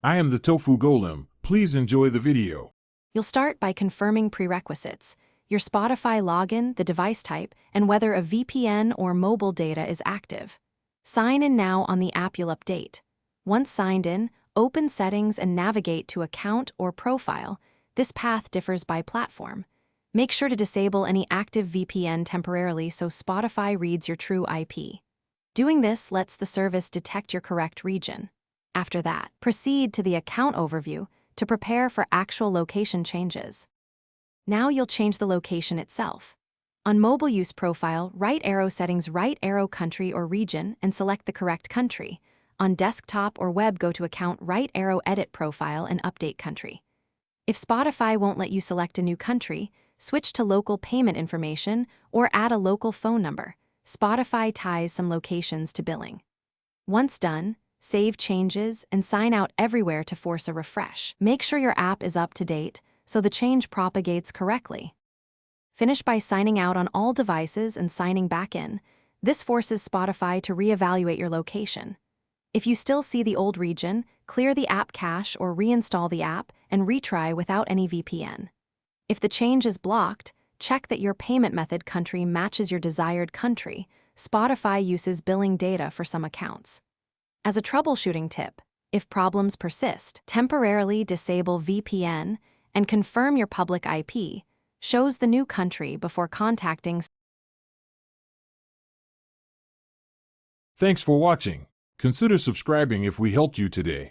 I am the Tofu Golem. Please enjoy the video. You'll start by confirming prerequisites: your Spotify login, the device type, and whether a VPN or mobile data is active. Sign in now on the app you'll update. Once signed in, open Settings and navigate to Account or Profile. This path differs by platform. Make sure to disable any active VPN temporarily so Spotify reads your true IP. Doing this lets the service detect your correct region. After that, proceed to the Account Overview to prepare for actual location changes. Now you'll change the location itself. On Mobile Use Profile, right arrow Settings, right arrow Country or Region, and select the correct country. On desktop or web, go to Account, right arrow Edit Profile, and update country. If Spotify won't let you select a new country, switch to local payment information or add a local phone number. Spotify ties some locations to billing. Once done, save changes and sign out everywhere to force a refresh. Make sure your app is up to date so the change propagates correctly. Finish by signing out on all devices and signing back in. This forces Spotify to reevaluate your location. If you still see the old region, clear the app cache or reinstall the app and retry without any VPN. If the change is blocked, check that your payment method country matches your desired country. Spotify uses billing data for some accounts. As a troubleshooting tip, if problems persist, temporarily disable VPN and confirm your public IP. Shows the new country before contacting. Thanks for watching. Consider subscribing if we helped you today.